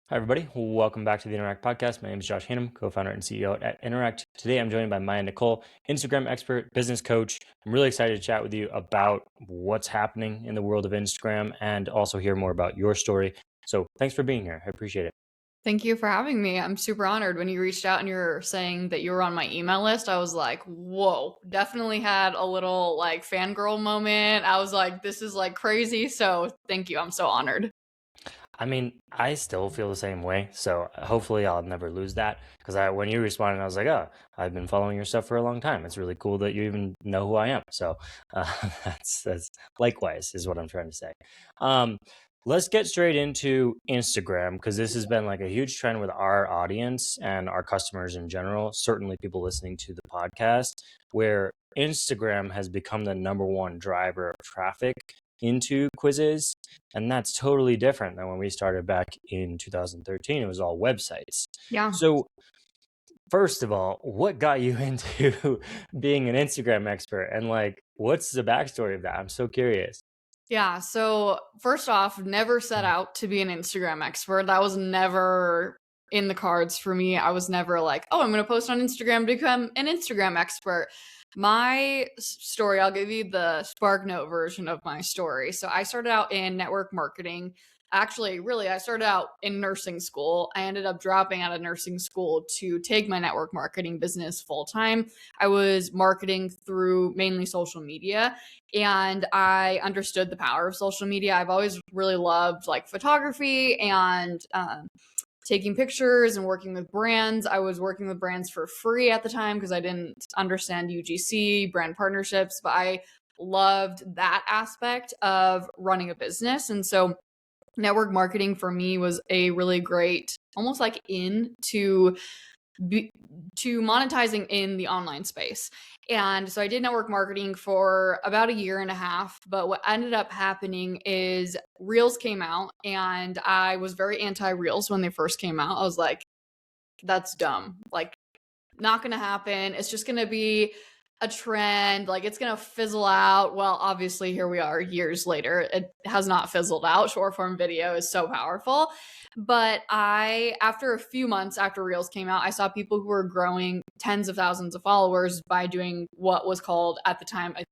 Hi, everybody. Welcome back to the Interact podcast. My name is Josh Hannum, co-founder and CEO at Interact. Today, I'm joined by Nichol, Instagram expert, business coach. I'm really excited to chat with you about what's happening in the world of Instagram and also hear more about your story. So thanks for being here. I appreciate it. Thank you for having me. I'm super honored. When you reached out and you were saying that you were on my email list, I was like, whoa, definitely had a little like fangirl moment. I was like, this is like crazy. So thank you. I'm so honored. I mean, I still feel the same way. So hopefully I'll never lose that because when you responded, I was like, oh, I've been following your stuff for a long time. It's really cool that you even know who I am. So that's likewise is what I'm trying to say. Um, let's get straight into Instagram because this has been like a huge trend with our audience and our customers in general. Certainly people listening to the podcast where Instagram has become the number one driver of traffic into quizzes, and that's totally different than when we started back in 2013. It was all websites. Yeah. So, first of all, what got you into being an Instagram expert? And like, what's the backstory of that? I'm so curious. Yeah. So, first off, never set out to be an Instagram expert. That was never in the cards for me. I was never like, oh, I'm going to post on Instagram to become an Instagram expert. My story, I'll give you the Spark Note version of my story. So, I started out in network marketing. Actually, really, I started out in nursing school. I ended up dropping out of nursing school to take my network marketing business full time. I was marketing through mainly social media, and I understood the power of social media. I've always really loved like photography and taking pictures and working with brands. I was working with brands for free at the time because I didn't understand UGC, brand partnerships, but I loved that aspect of running a business. And so network marketing for me was a really great, almost like be, to monetizing in the online space. And so I did network marketing for about a year and a half. But what ended up happening is Reels came out, and I was very anti Reels when they first came out. I was like, that's dumb. Like, not going to happen. It's just going to be a trend. Like, it's going to fizzle out. Well, obviously, here we are years later. It has not fizzled out. Short form video is so powerful. But after a few months after Reels came out, I saw people who were growing tens of thousands of followers by doing what was called at the time a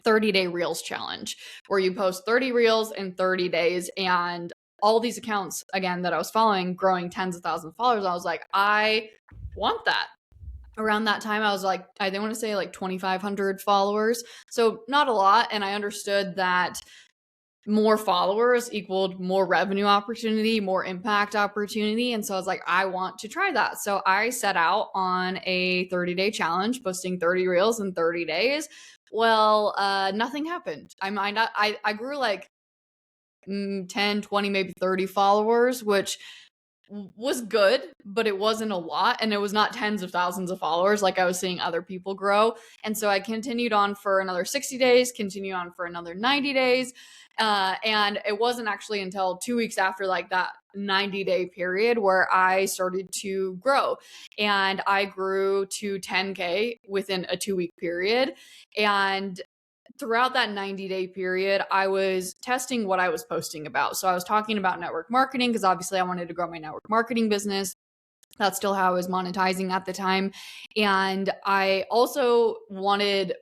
30-day Reels challenge, where you post 30 Reels in 30 days. And all these accounts, again, that I was following, growing tens of thousands of followers, I was like, I want that. Around that time, I was like, I didn't want to say like 2,500 followers. So not a lot. And I understood that more followers equaled more revenue opportunity, more impact opportunity. And so I was like, I want to try that. So I set out on a 30-day challenge, posting 30 reels in 30 days. Well, nothing happened. I grew like 10, 20, maybe 30 followers, which was good, but it wasn't a lot. And it was not tens of thousands of followers like I was seeing other people grow. And so I continued on for another 60 days, continued on for another 90 days. And it wasn't actually until 2 weeks after like that 90-day period where I started to grow. And I grew to 10K within a 2 week period. And throughout that 90-day period, I was testing what I was posting about. So I was talking about network marketing because obviously I wanted to grow my network marketing business. That's still how I was monetizing at the time. And I also wanted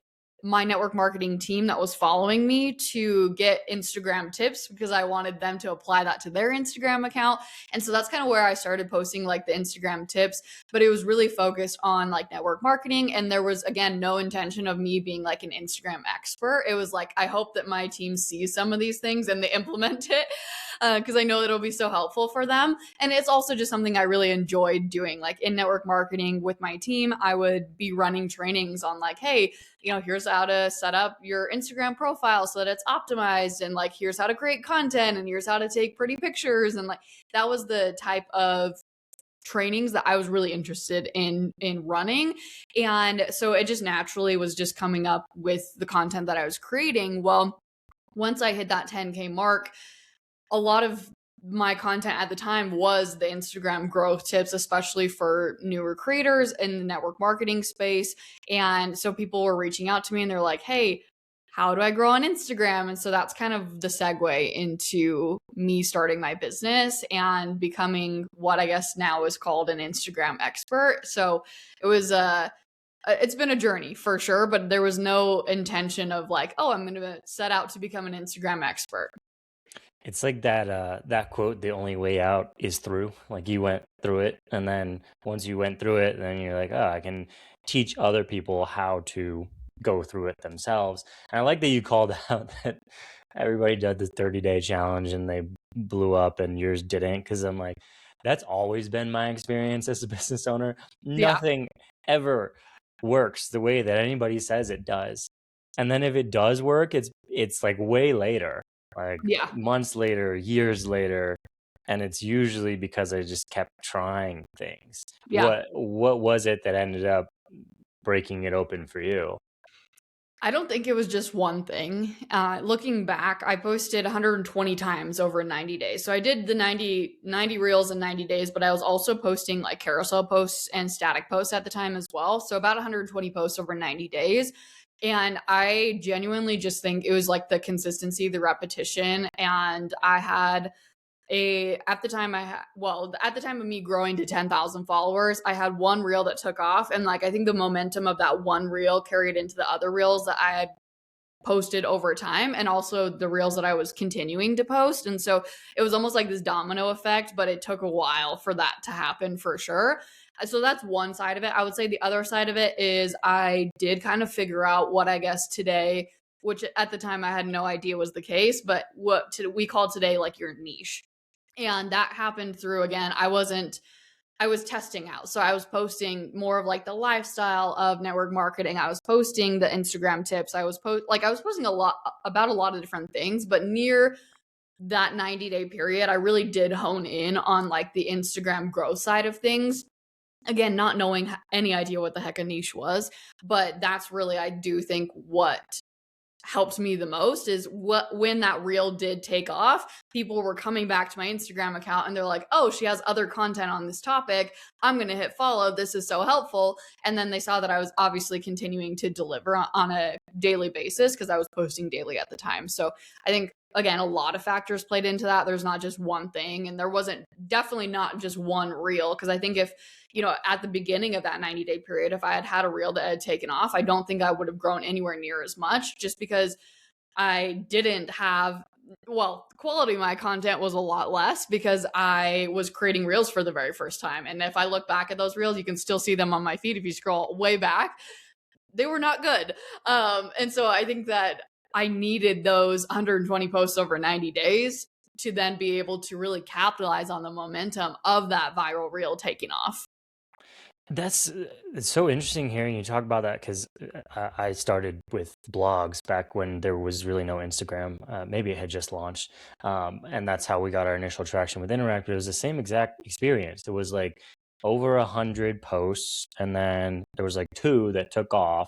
my network marketing team that was following me to get Instagram tips because I wanted them to apply that to their Instagram account. And so that's kind of where I started posting like the Instagram tips, but it was really focused on like network marketing. And there was, again, no intention of me being like an Instagram expert. It was like, I hope that my team sees some of these things and they implement it because I know it'll be so helpful for them. And it's also just something I really enjoyed doing. Like in network marketing with my team, I would be running trainings on like, hey, here's how to set up your Instagram profile so that it's optimized, and like, here's how to create content, and here's how to take pretty pictures. And like, that was the type of trainings that I was really interested in running. And so it just naturally was just coming up with the content that I was creating. Well, once I hit that 10K mark, a lot of my content at the time was the Instagram growth tips, especially for newer creators in the network marketing space. And so people were reaching out to me and they're like, hey, how do I grow on Instagram? And so that's kind of the segue into me starting my business and becoming what I guess now is called an Instagram expert. So it was it's been a journey for sure, but there was no intention of like, oh, I'm going to set out to become an Instagram expert. It's like that quote, the only way out is through. Like you went through it, and then once you went through it, then you're like, oh, I can teach other people how to go through it themselves. And I like that you called out that everybody did the 30-day challenge and they blew up and yours didn't, because I'm like, that's always been my experience as a business owner. Yeah. Nothing ever works the way that anybody says it does. And then if it does work, it's like way later, like Yeah. months later, years later, and it's usually because I just kept trying things. Yeah. What was it that ended up breaking it open for you? I don't think it was just one thing. Looking back, I posted 120 times over 90 days. So I did the 90 reels in 90 days, but I was also posting like carousel posts and static posts at the time as well. So about 120 posts over 90 days. And I genuinely just think it was like the consistency, the repetition. And I had at the time at the time of me growing to 10,000 followers, I had one reel that took off, and like I think the momentum of that one reel carried into the other reels that I had posted over time, and also the reels that I was continuing to post. And so it was almost like this domino effect, but it took a while for that to happen for sure. So that's one side of it. I would say the other side of it is I did kind of figure out what I guess today, which at the time I had no idea was the case, but we call today like your niche. And that happened through, again, I was testing out. So I was posting more of like the lifestyle of network marketing. I was posting the Instagram tips. I was posting a lot about a lot of different things, but near that 90-day period, I really did hone in on like the Instagram growth side of things. Again, not knowing any idea what the heck a niche was, but that's really, I do think, what helped me the most is when that reel did take off, people were coming back to my Instagram account and they're like, oh, she has other content on this topic, I'm going to hit follow, this is so helpful. And then they saw that I was obviously continuing to deliver on a daily basis because I was posting daily at the time. So I think, again, a lot of factors played into that. There's not just one thing, and there wasn't, definitely not just one reel, because I think if, at the beginning of that 90-day period, if I had had a reel that had taken off, I don't think I would have grown anywhere near as much, just because I didn't have, well, quality of my content was a lot less because I was creating reels for the very first time. And if I look back at those reels, you can still see them on my feed if you scroll way back. They were not good. And so I think that I needed those 120 posts over 90 days to then be able to really capitalize on the momentum of that viral reel taking off. That's it's so interesting hearing you talk about that, because I started with blogs back when there was really no Instagram. Maybe it had just launched, and that's how we got our initial traction with Interact. But it was the same exact experience. It was like over 100 posts, and then there was like two that took off.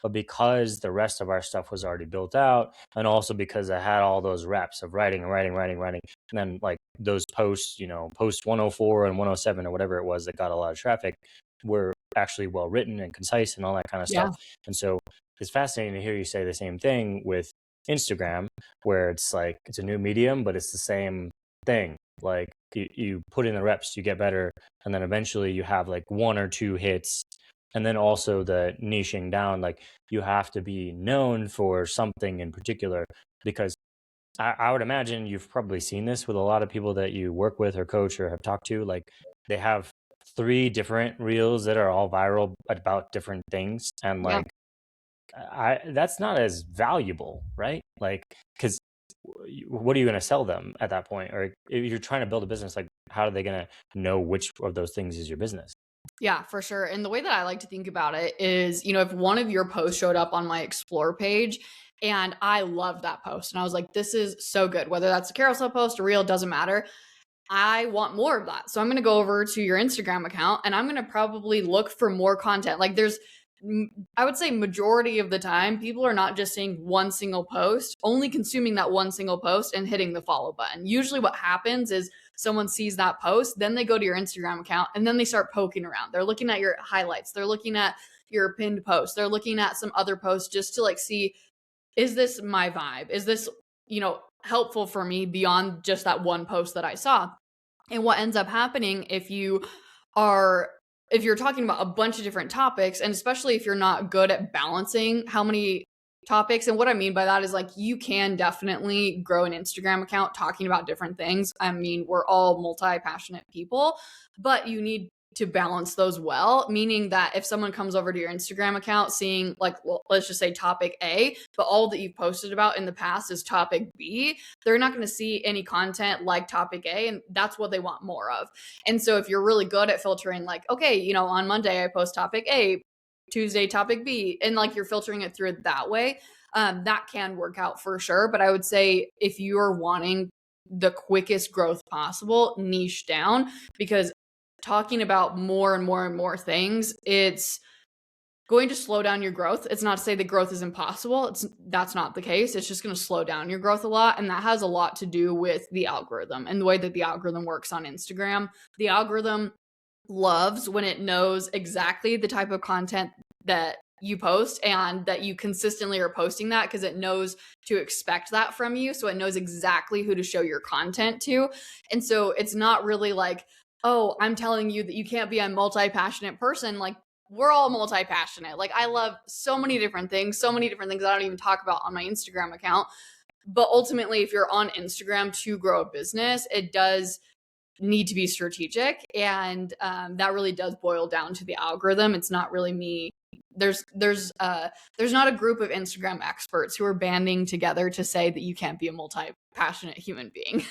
But because the rest of our stuff was already built out, and also because I had all those reps of writing and writing, writing, writing, and then like those posts, post 104 and 107 or whatever it was that got a lot of traffic, were actually well written and concise and all that kind of Yeah. stuff. And so it's fascinating to hear you say the same thing with Instagram, where it's like it's a new medium, but it's the same thing. Like you put in the reps, you get better, and then eventually you have like one or two hits. And then also the niching down, like you have to be known for something in particular, because I would imagine you've probably seen this with a lot of people that you work with or coach or have talked to. Like they have three different reels that are all viral about different things. And Yeah. like, that's not as valuable, right? Like, because what are you going to sell them at that point? Or if you're trying to build a business, like, how are they going to know which of those things is your business? Yeah, for sure. And the way that I like to think about it is, if one of your posts showed up on my explore page and I loved that post and I was like, this is so good, whether that's a carousel post or reel, doesn't matter. I want more of that. So I'm going to go over to your Instagram account and I'm going to probably look for more content. Like I would say majority of the time, people are not just seeing one single post, only consuming that one single post and hitting the follow button. Usually what happens is someone sees that post, then they go to your Instagram account and then they start poking around. They're looking at your highlights. They're looking at your pinned post. They're looking at some other posts just to like see is this my vibe? Is this, helpful for me beyond just that one post that I saw? And what ends up happening are if you're talking about a bunch of different topics, and especially if you're not good at balancing how many topics, and what I mean by that is like you can definitely grow an Instagram account talking about different things. I mean, we're all multi-passionate people, but you need to balance those well, meaning that if someone comes over to your Instagram account seeing like, well, let's just say topic A, but all that you've posted about in the past is topic B, they're not going to see any content like topic A, and that's what they want more of. And so if you're really good at filtering, like, okay, on Monday I post topic A, Tuesday topic B, and like you're filtering it through it that way, that can work out for sure. But I would say if you're wanting the quickest growth possible, niche down, because talking about more and more and more things, it's going to slow down your growth. It's not to say that growth is impossible. That's not the case. It's just going to slow down your growth a lot. And that has a lot to do with the algorithm and the way that the algorithm works on Instagram. The algorithm loves when it knows exactly the type of content that you post and that you consistently are posting that, because it knows to expect that from you. So it knows exactly who to show your content to. And so it's not really like, oh, I'm telling you that you can't be a multi-passionate person. Like, we're all multi-passionate. Like, I love so many different things I don't even talk about on my Instagram account. But ultimately, if you're on Instagram to grow a business, it does need to be strategic. And that really does boil down to the algorithm. It's not really me. There's not a group of Instagram experts who are banding together to say that you can't be a multi-passionate human being.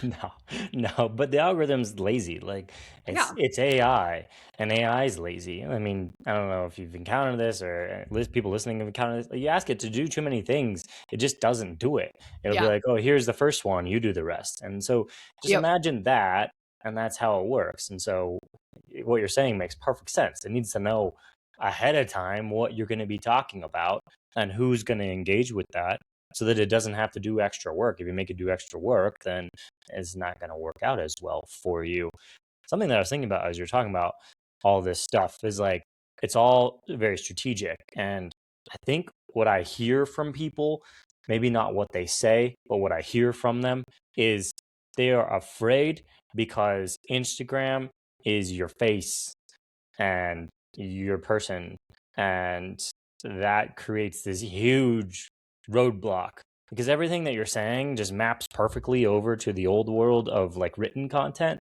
No, no, but the algorithm's lazy. Like Yeah. it's AI, and AI is lazy. I mean, I don't know if you've encountered this or people listening have encountered this. You ask it to do too many things, it just doesn't do it. It'll be Yeah. like, oh, here's the first one, you do the rest. And so just Yep. imagine that, and that's how it works. And so what you're saying makes perfect sense. It needs to know ahead of time what you're going to be talking about and who's going to engage with that, so that it doesn't have to do extra work. If you make it do extra work, then it's not going to work out as well for you. Something that I was thinking about as you're talking about all this stuff is like, it's all very strategic. And I think what I hear from people, maybe not what they say, but what I hear from them is they are afraid because Instagram is your face and your person. And that creates this huge roadblock, because everything that you're saying just maps perfectly over to the old world of like written content.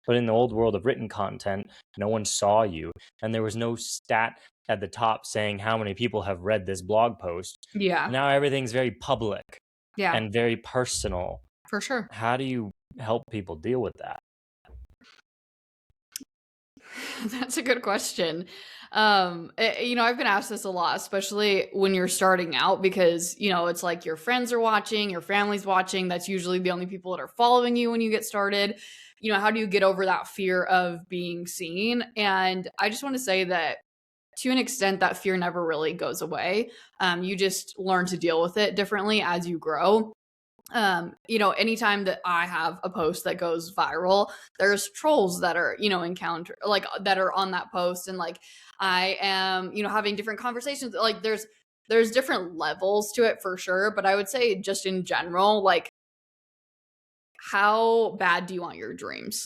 But in the old world of written content, no one saw you, and there was no stat at the top saying how many people have read this blog post. Yeah. Now everything's very public Yeah, and very personal. for sure. How do you help people deal with that? That's a good question. I've been asked this a lot, especially when you're starting out, because, it's like your friends are watching, your family's watching. That's usually the only people that are following you when you get started. How do you get over that fear of being seen? And I just want to say that to an extent, that fear never really goes away. You just learn to deal with it differently as you grow. Anytime that I have a post that goes viral, there's trolls that are, encounter like that are on that post. And like, I am, having different conversations. Like there's different levels to it for sure. But I would say just in general, like, how bad do you want your dreams?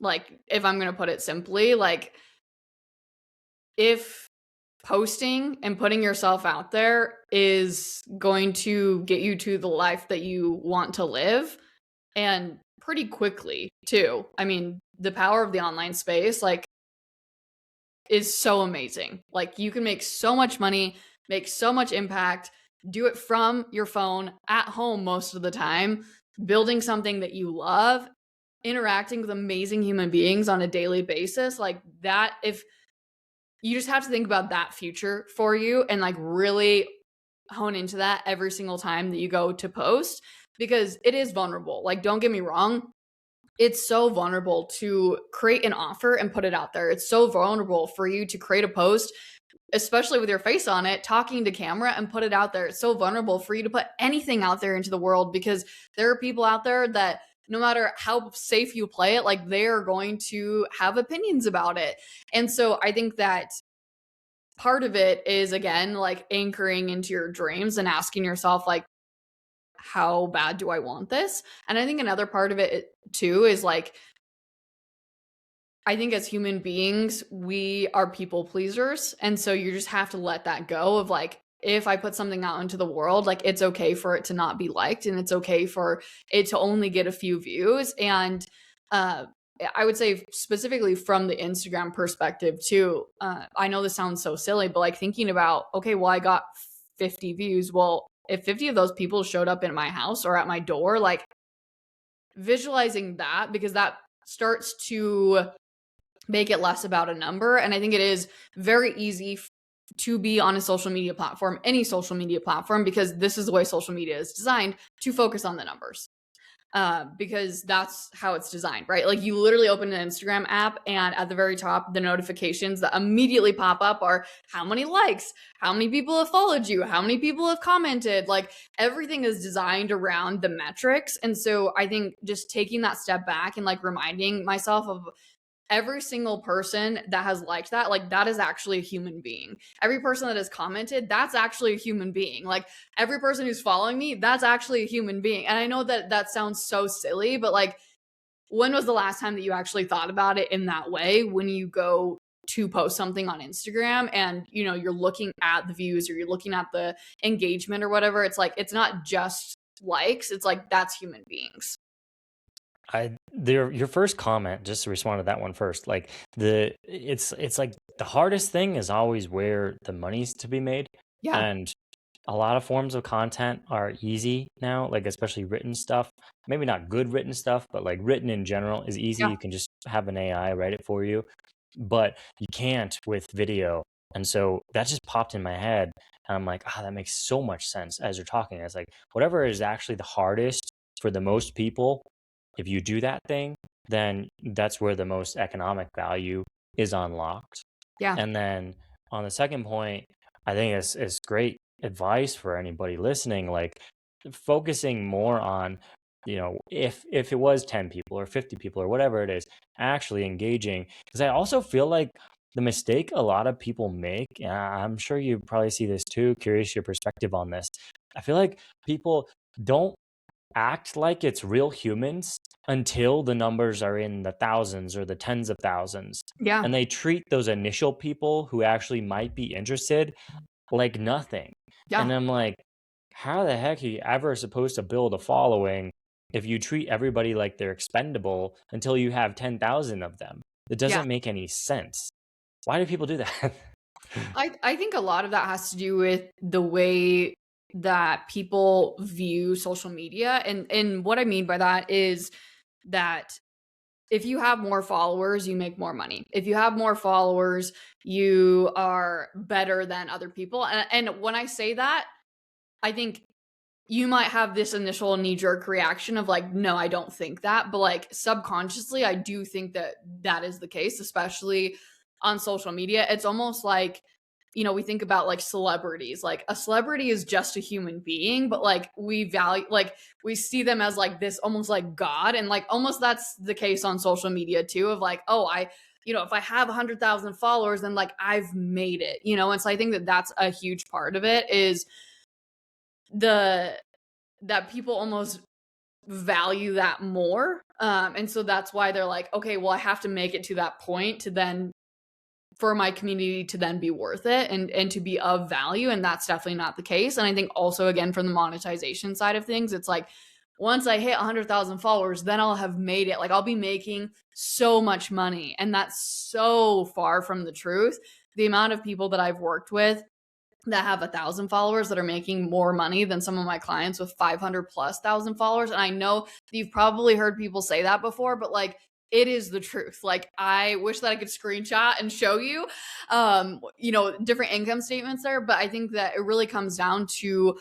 Like, if I'm going to put it simply, like, if posting and putting yourself out there is going to get you to the life that you want to live, and pretty quickly too. I mean, the power of the online space, like, is so amazing. Like, you can make so much money, make so much impact, do it from your phone at home most of the time, building something that you love, interacting with amazing human beings on a daily basis. Like that, if you just have to think about that future for you and like really hone into that every single time that you go to post, because it is vulnerable. Like, don't get me wrong, it's so vulnerable to create an offer and put it out there. It's so vulnerable for you to create a post, especially with your face on it, talking to camera, and put it out there. It's so vulnerable for you to put anything out there into the world, because there are people out there that no matter how safe you play it, like, they are going to have opinions about it. And so I think that part of it is, again, like anchoring into your dreams and asking yourself, like, how bad do I want this? And I think another part of it too is like, I think as human beings, we are people pleasers. And so you just have to let that go of like, if I put something out into the world, like it's okay for it to not be liked and it's okay for it to only get a few views. And uh, I would say specifically from the Instagram perspective too, I know this sounds so silly, but like thinking about, okay, well, I got 50 views. Well, if 50 of those people showed up in my house or at my door, like visualizing that, because that starts to make it less about a number. And I think it is very easy to be on a social media platform, any social media platform, because this is the way social media is designed to focus on the numbers. Because that's how it's designed, right? Like you literally open an Instagram app and at the very top, the notifications that immediately pop up are how many likes, how many people have followed you, how many people have commented. Like everything is designed around the metrics. And so I think just taking that step back and like reminding myself of every single person that has liked that, like that is actually a human being. Every person that has commented, that's actually a human being. Like every person who's following me, that's actually a human being. And I know that that sounds so silly, but like when was the last time that you actually thought about it in that way when you go to post something on Instagram and you know you're looking at the views or you're looking at the engagement or whatever? It's like it's not just likes, it's like that's human beings. Your first comment, just to respond to that one first, like it's like the hardest thing is always where the money's to be made. Yeah. And a lot of forms of content are easy now, like especially written stuff. Maybe not good written stuff, but like written in general is easy. Yeah. You can just have an AI write it for you, but you can't with video. And so that just popped in my head. And I'm like, ah, that makes so much sense as you're talking. It's like whatever is actually the hardest for the most people, if you do that thing, then that's where the most economic value is unlocked. Yeah. And then on the second point, I think it's great advice for anybody listening, like focusing more on, if it was 10 people or 50 people or whatever it is, actually engaging. Because I also feel like the mistake a lot of people make, and I'm sure you probably see this too, curious your perspective on this. I feel like people don't act like it's real humans until the numbers are in the thousands or the tens of thousands. Yeah. And they treat those initial people who actually might be interested like nothing. And Yeah. I'm like, how the heck are you ever supposed to build a following if you treat everybody like they're expendable until you have 10,000 of them? It Yeah. doesn't make any sense. Why do people do that? I think a lot of that has to do with the way that people view social media. And what I mean by that is that if you have more followers, you make more money. If you have more followers, you are better than other people. And when I say that, I think you might have this initial knee jerk reaction of like, no, I don't think that. But like subconsciously, I do think that that is the case, especially on social media. It's almost like, we think about like celebrities. Like a celebrity is just a human being, but like we value, like we see them as like this almost like God. And like almost that's the case on social media too, of like, oh, if I have 100,000 followers, then like I've made it, And so I think that that's a huge part of it is the that people almost value that more. And so that's why they're like, okay, well, I have to make it to that point to then for my community to then be worth it and to be of value. And that's definitely not the case. And I think also, again, from the monetization side of things, it's like once I hit 100,000 followers, then I'll have made it. Like I'll be making so much money. And that's so far from the truth. The amount of people that I've worked with that have 1,000 followers that are making more money than some of my clients with 500 plus thousand followers. And I know that you've probably heard people say that before, but like it is the truth. Like I wish that I could screenshot and show you, different income statements there. But I think that it really comes down to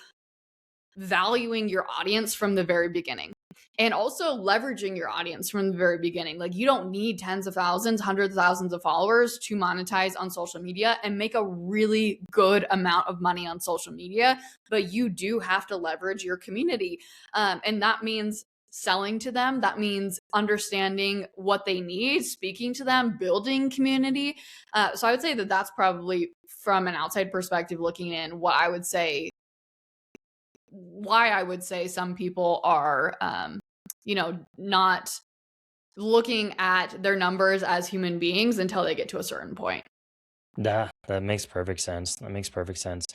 valuing your audience from the very beginning and also leveraging your audience from the very beginning. Like you don't need tens of thousands, hundreds of thousands of followers to monetize on social media and make a really good amount of money on social media, but you do have to leverage your community. And that means selling to them. That means understanding what they need, speaking to them, building community. So I would say that that's probably, from an outside perspective looking in, what I would say, why I would say some people are, not looking at their numbers as human beings until they get to a certain point. Yeah, that makes perfect sense. That makes perfect sense.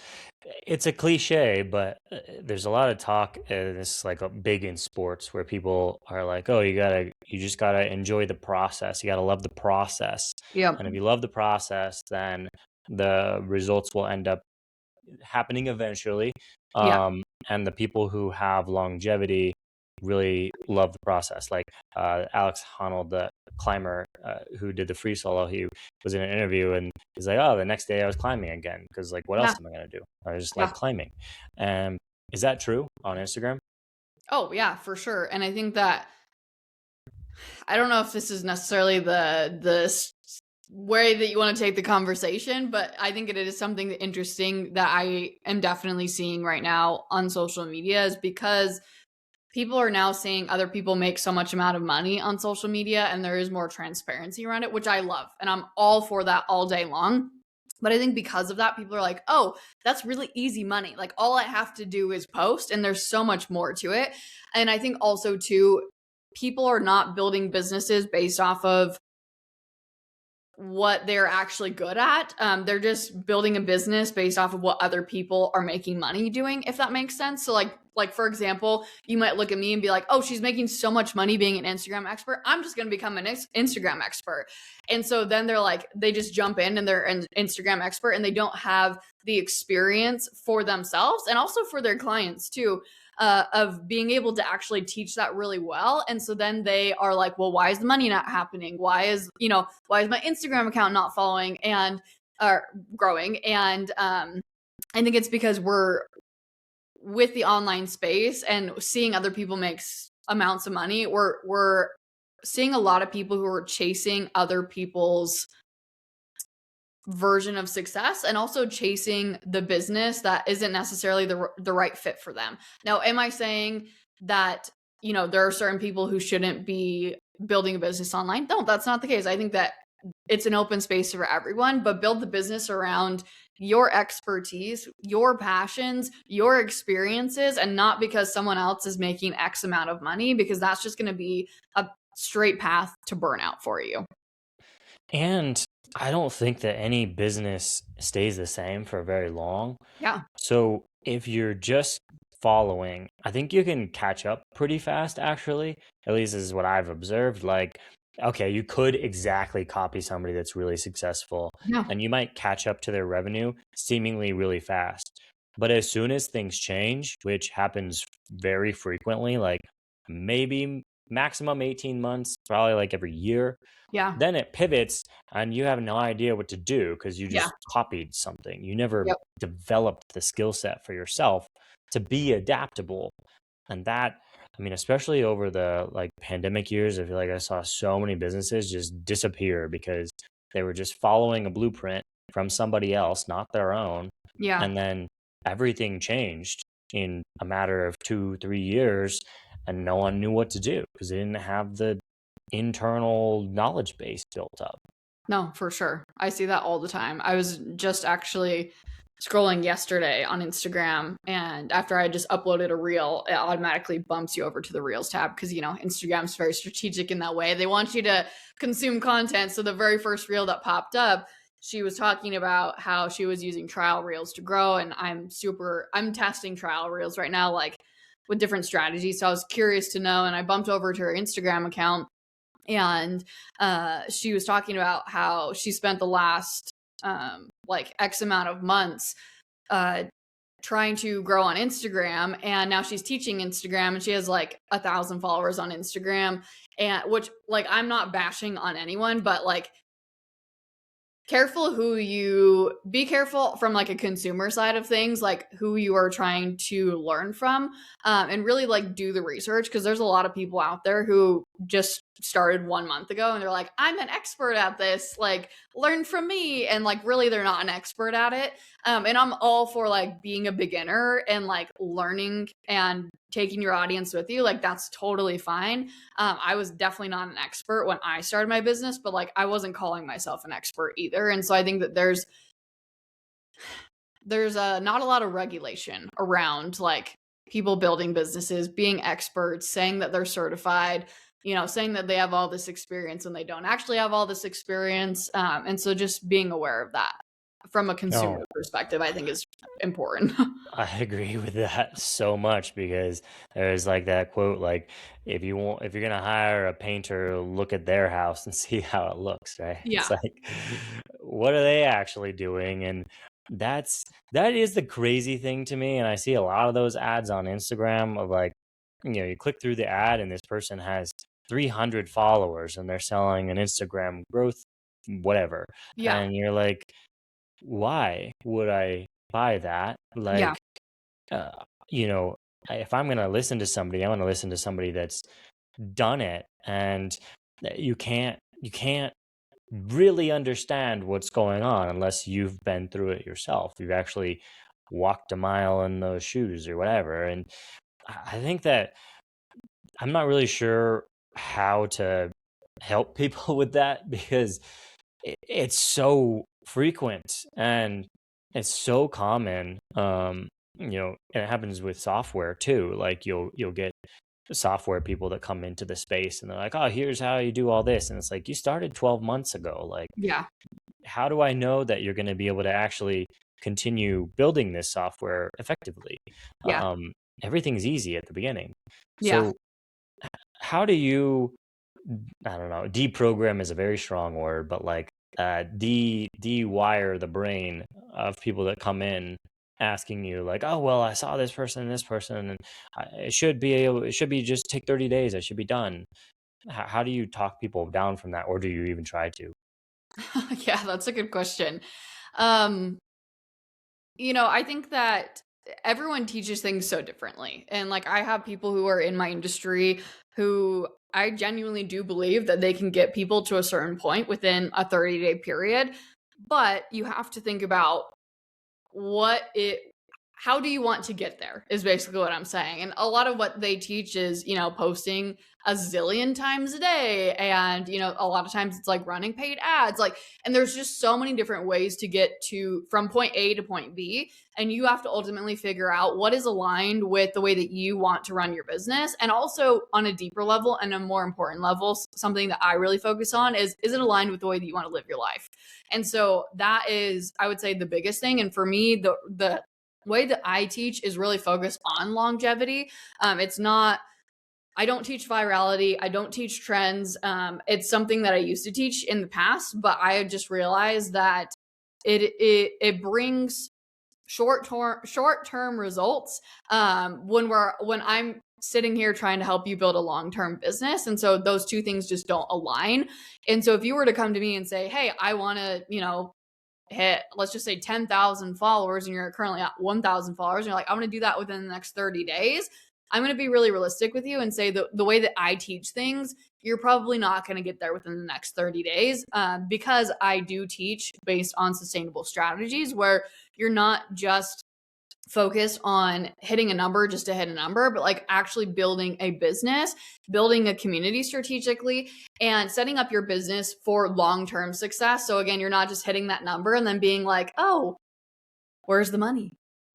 It's a cliche, but there's a lot of talk. This like a big in sports where people are like, "Oh, you just gotta enjoy the process. You gotta love the process." Yep. And if you love the process, then the results will end up happening eventually. Yeah. And the people who have longevity really love the process. Like Alex Honnold, the climber who did the free solo, he was in an interview and he's like, "Oh, the next day I was climbing again because like, what Yeah. else am I gonna do? I just like Yeah. climbing." And is that true on Instagram? Oh, yeah, for sure. And I think that, I don't know if this is necessarily the way that you want to take the conversation, but I think it is something interesting that I am definitely seeing right now on social media, is because people are now seeing other people make so much amount of money on social media, and there is more transparency around it, which I love. And I'm all for that all day long. But I think because of that, people are like, oh, that's really easy money. Like, all I have to do is post, and there's so much more to it. And I think also, too, people are not building businesses based off of what they're actually good at. They're just building a business based off of what other people are making money doing, if that makes sense. So like for example, you might look at me and be like, "Oh, she's making so much money being an Instagram expert. I'm just going to become an Instagram expert." And so then they're like, they just jump in and they're an Instagram expert, and they don't have the experience for themselves and also for their clients too. Of being able to actually teach that really well. And so then they are like, well, why is the money not happening? Why is my Instagram account not following and growing? And I think it's because we're with the online space and seeing other people make amounts of money. We're seeing a lot of people who are chasing other people's version of success, and also chasing the business that isn't necessarily the right fit for them. Now, am I saying that, there are certain people who shouldn't be building a business online? No, that's not the case. I think that it's an open space for everyone, but build the business around your expertise, your passions, your experiences, and not because someone else is making X amount of money, because that's just going to be a straight path to burnout for you. And I don't think that any business stays the same for very long. Yeah. So if you're just following, I think you can catch up pretty fast, actually. At least this is what I've observed. Like, okay, you could exactly copy somebody that's really successful, Yeah. and you might catch up to their revenue seemingly really fast. But as soon as things change, which happens very frequently, like maybe maximum 18 months, probably like every year, Yeah. then it pivots and you have no idea what to do because you Yeah. just copied something. You never Yep. developed the skill set for yourself to be adaptable. And that, I mean, especially over the like pandemic years, I feel like I saw so many businesses just disappear because they were just following a blueprint from somebody else, not their own. Yeah. And then everything changed in a matter of 2, 3 years, and no one knew what to do because they didn't have the internal knowledge base built up. No, for sure. I see that all the time. I was just actually scrolling yesterday on Instagram, and after I just uploaded a reel, it automatically bumps you over to the Reels tab because, Instagram's very strategic in that way. They want you to consume content. So the very first reel that popped up, she was talking about how she was using trial reels to grow, and I'm testing trial reels right now, like with different strategies. So I was curious to know, and I bumped over to her Instagram account, and she was talking about how she spent the last like X amount of months uh, trying to grow on Instagram, and now she's teaching Instagram, and she has like 1,000 followers on Instagram, and which, like, I'm not bashing on anyone, but like, be careful from like a consumer side of things, like who you are trying to learn from, and really like do the research, because there's a lot of people out there who just started 1 month ago and they're like, I'm an expert at this, like learn from me. And like, really, they're not an expert at it. And I'm all for like being a beginner and like learning and taking your audience with you. Like, that's totally fine. I was definitely not an expert when I started my business, but like, I wasn't calling myself an expert either. And so I think that there's not a lot of regulation around like people building businesses, being experts, saying that they're certified, saying that they have all this experience and they don't actually have all this experience. And so just being aware of that from a consumer No, perspective, I think is important. I agree with that so much because there's like that quote, like if you're gonna hire a painter, look at their house and see how it looks, right? It's Yeah. like, what are they actually doing? And that's that is the crazy thing to me. And I see a lot of those ads on Instagram of like, you click through the ad and this person has 300 followers and they're selling an Instagram growth whatever, Yeah. and you're like, why would I buy that? Yeah. Like, uh, you know, if I'm going to listen to somebody, I'm going to listen to somebody that's done it. And you can't really understand what's going on unless you've been through it yourself. You've actually walked a mile in those shoes or whatever. And I think that I'm not really sure how to help people with that because it's so frequent and it's so common. And it happens with software too. Like you'll get software people that come into the space and they're like, oh, here's how you do all this, and it's like, you started 12 months ago. Like, Yeah. how do I know that you're going to be able to actually continue building this software effectively? Yeah. um, Everything's easy at the beginning. Yeah. So how do you, I don't know, deprogram is a very strong word, but like de-wire the brain of people that come in asking you like, oh, well, I saw this person, and it should be just take 30 days. I should be done. How do you talk people down from that? Or do you even try to? Yeah, that's a good question. Um, I think that everyone teaches things so differently. And like I have people who are in my industry who I genuinely do believe that they can get people to a certain point within a 30-day period. But you have to think about what it how do you want to get there is basically what I'm saying. And a lot of what they teach is, posting a zillion times a day. And, a lot of times it's like running paid ads. Like, and there's just so many different ways to get to from point A to point B. And you have to ultimately figure out what is aligned with the way that you want to run your business. And also on a deeper level and a more important level, something that I really focus on is it aligned with the way that you want to live your life? And so that is, I would say, the biggest thing. And for me, the way that I teach is really focused on longevity. It's not, I don't teach virality. I don't teach trends. It's something that I used to teach in the past, but I just realized that it brings short term results when I'm sitting here trying to help you build a long-term business. And so those two things just don't align. And so if you were to come to me and say, hey, I want to, hit, let's just say 10,000 followers, and you're currently at 1,000 followers, and you're like, I'm going to do that within the next 30 days. I'm going to be really realistic with you and say the way that I teach things, you're probably not going to get there within the next 30 days because I do teach based on sustainable strategies where you're not just focused on hitting a number just to hit a number, but like actually building a business, building a community strategically, and setting up your business for long-term success. So again, you're not just hitting that number and then being like, oh, where's the money?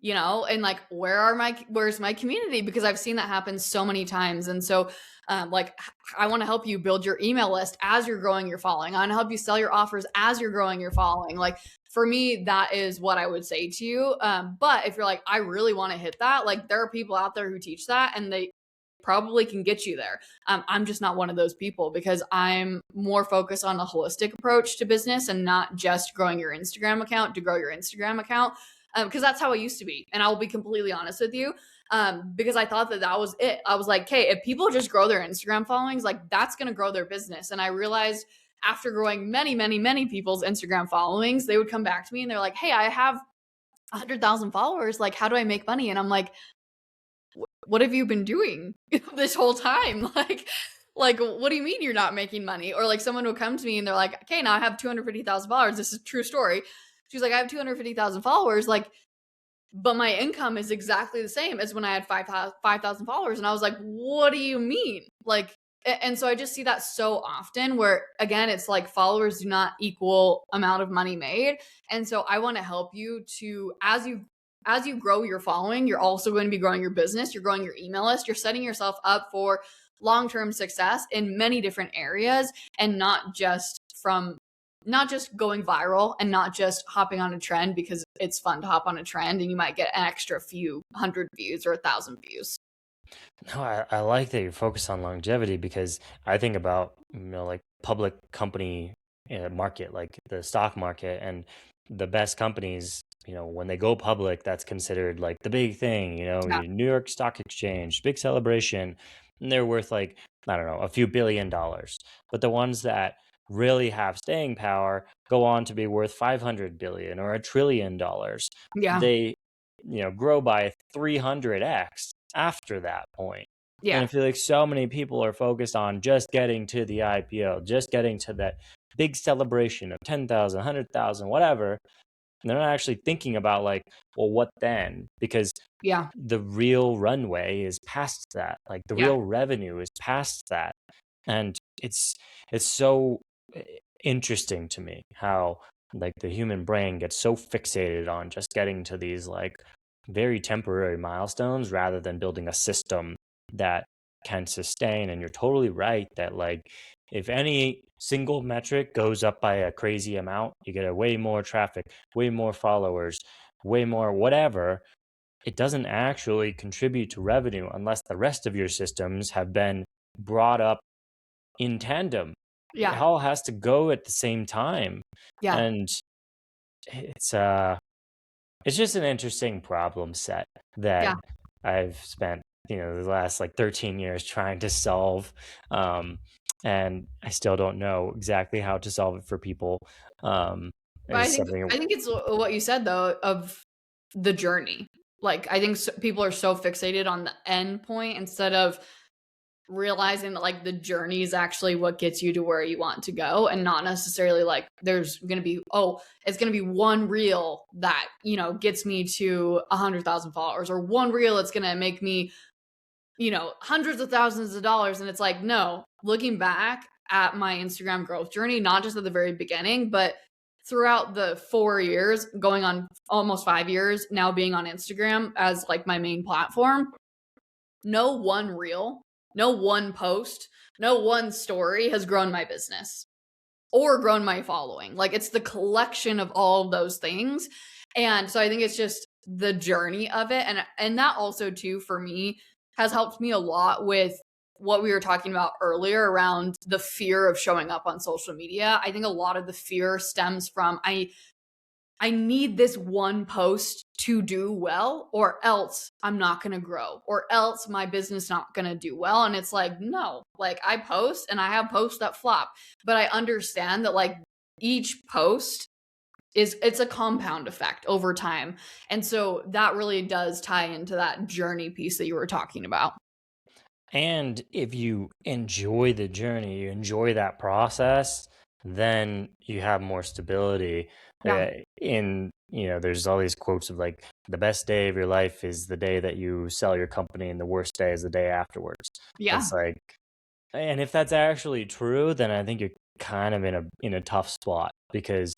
And like, where's my community? Because I've seen that happen so many times. And so, like, I want to help you build your email list as you're growing your following. I want to help you sell your offers as you're growing your following. Like, for me, that is what I would say to you. But if you're like, I really want to hit that, like, there are people out there who teach that and they probably can get you there. I'm just not one of those people because I'm more focused on a holistic approach to business and not just growing your Instagram account to grow your Instagram account. Because that's how it used to be. And I will be completely honest with you. Because I thought that was it. I was like, okay, if people just grow their Instagram followings, like that's going to grow their business. And I realized after growing many, many, many people's Instagram followings, they would come back to me and they're like, hey, I have 100,000 followers. Like, how do I make money? And I'm like, what have you been doing this whole time? Like, Like, what do you mean you're not making money? Or like someone will come to me and they're like, okay, now I have 250,000 followers. This is a true story. She's like, I have 250,000 followers. Like, but my income is exactly the same as when I had 5,000 followers. And I was like, what do you mean? Like, and so I just see that so often where again, it's like followers do not equal amount of money made. And so I want to help you to, as you grow your following, you're also going to be growing your business, you're growing your email list, you're setting yourself up for long-term success in many different areas and not just going viral and not just hopping on a trend because it's fun to hop on a trend and you might get an extra few hundred views or 1,000 views. No, I like that you're focused on longevity because I think about, like public company market, like the stock market, and the best companies, when they go public, that's considered like the big thing, Yeah. your New York Stock Exchange, big celebration, and they're worth like, I don't know, a few billion dollars. But the ones that really have staying power go on to be worth 500 billion or $1 trillion. Yeah. They, grow by 300x after that point. And I Yeah. feel like so many people are focused on just getting to the IPO, just getting to that big celebration of 10,000, 100,000, whatever. And they're not actually thinking about like, well, what then? Because Yeah. the real runway is past that. Like the Yeah. real revenue is past that. And it's so eh, interesting to me how like the human brain gets so fixated on just getting to these like very temporary milestones rather than building a system that can sustain. And you're totally right that like if any single metric goes up by a crazy amount, you get a way more traffic, way more followers, way more whatever, it doesn't actually contribute to revenue unless the rest of your systems have been brought up in tandem. It Yeah. all has to go at the same time. Yeah. And it's uh it's just an interesting problem set Yeah. that I've spent, the last like 13 years trying to solve. Um and I still don't know exactly how to solve it for people. Um But is something. I think it's what you said though of the journey. Like I think people are so fixated on the end point instead of realizing that like the journey is actually what gets you to where you want to go and not necessarily like there's going to be it's going to be one reel that gets me to 100,000 followers or one reel that's going to make me hundreds of thousands of dollars. And it's like, no, looking back at my Instagram growth journey, not just at the very beginning, but throughout the 4 years, going on almost 5 years now being on Instagram as like my main platform, no one reel, no one post, no one story has grown my business or grown my following. Like it's the collection of all of those things. And so I think it's just the journey of it. And that also too for me has helped me a lot with what we were talking about earlier around the fear of showing up on social media. I think a lot of the fear stems from I need this one post to do well, or else I'm not going to grow, or else my business not going to do well. And it's like, no, like I post and I have posts that flop, but I understand that like each post it's a compound effect over time. And so that really does tie into that journey piece that you were talking about. And if you enjoy the journey, you enjoy that process, then you have more stability. Yeah. There's all these quotes of like, the best day of your life is the day that you sell your company, and the worst day is the day afterwards. Yeah. It's like, and if that's actually true, then I think you're kind of in a tough spot because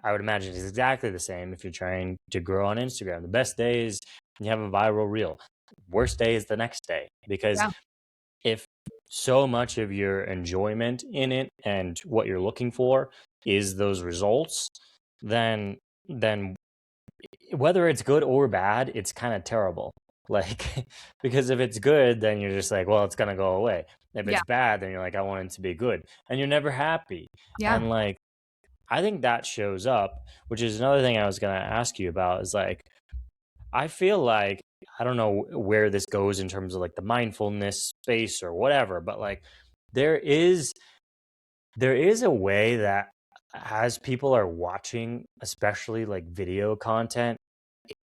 I would imagine it's exactly the same if you're trying to grow on Instagram. The best day is you have a viral reel. Worst day is the next day because Yeah. if so much of your enjoyment in it and what you're looking for is those results, then whether it's good or bad, it's kind of terrible. Like, because if it's good, then you're just like, well, it's gonna go away. If Yeah. it's bad, then you're like, I want it to be good, and you're never happy. Yeah. And like, I think that shows up, which is another thing I was gonna ask you about. Is like, I feel like I don't know where this goes in terms of like the mindfulness space or whatever, but like there is there is a way that as people are watching, especially like video content,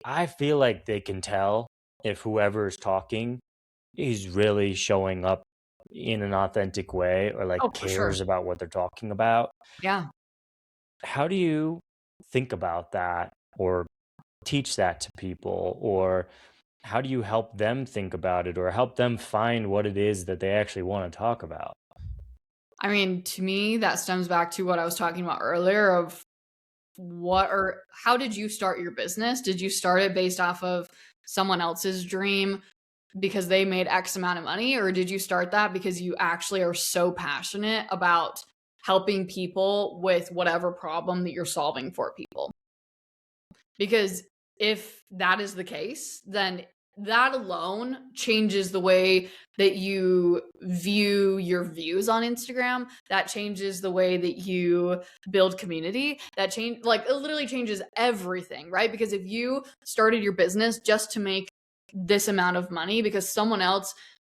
I feel like they can tell if whoever is talking is really showing up in an authentic way or like Oh, for sure. cares about what they're talking about. Yeah. How do you think about that or teach that to people, or how do you help them think about it or help them find what it is that they actually want to talk about? I mean, to me, that stems back to what I was talking about earlier of what or how did you start your business? Did you start it based off of someone else's dream because they made X amount of money? Or did you start that because you actually are so passionate about helping people with whatever problem that you're solving for people? Because if that is the case, then that alone changes the way that you view your views on Instagram. That changes the way that you build community. That change like it literally changes everything, right? Because if you started your business just to make this amount of money because someone else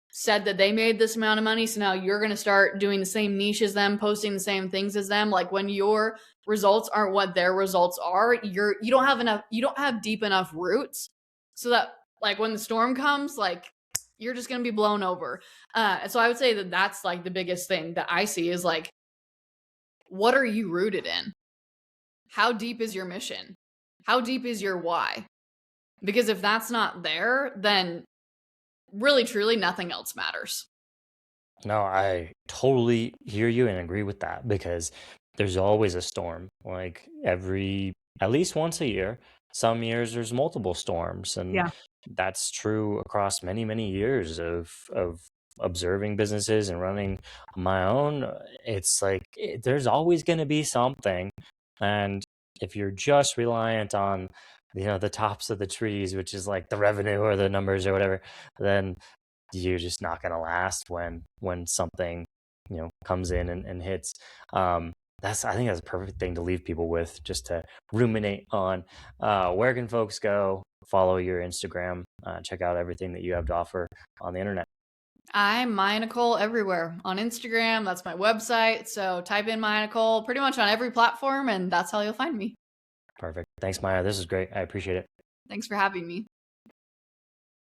said that they made this amount of money, so now you're going to start doing the same niche as them, posting the same things as them, like when your results aren't what their results are, you don't have enough, you don't have deep enough roots so that like when the storm comes, like you're just going to be blown over. And so I would say that that's like the biggest thing that I see is like, what are you rooted in? How deep is your mission? How deep is your why? Because if that's not there, then really truly nothing else matters. No, I totally hear you and agree with that because there's always a storm. Like every, at least once a year. Some years there's multiple storms, and Yeah. that's true across many, many years of observing businesses and running my own. It's like there's always going to be something, and if you're just reliant on, the tops of the trees, which is like the revenue or the numbers or whatever, then you're just not going to last when something comes in and hits. That's I think that's a perfect thing to leave people with, just to ruminate on. Where can folks go follow your Instagram, check out everything that you have to offer on the internet? I'm my Nicole everywhere on Instagram. That's my website. So type in my Nicole pretty much on every platform, and that's how you'll find me. Perfect. Thanks, Maya. This is great. I appreciate it. Thanks for having me.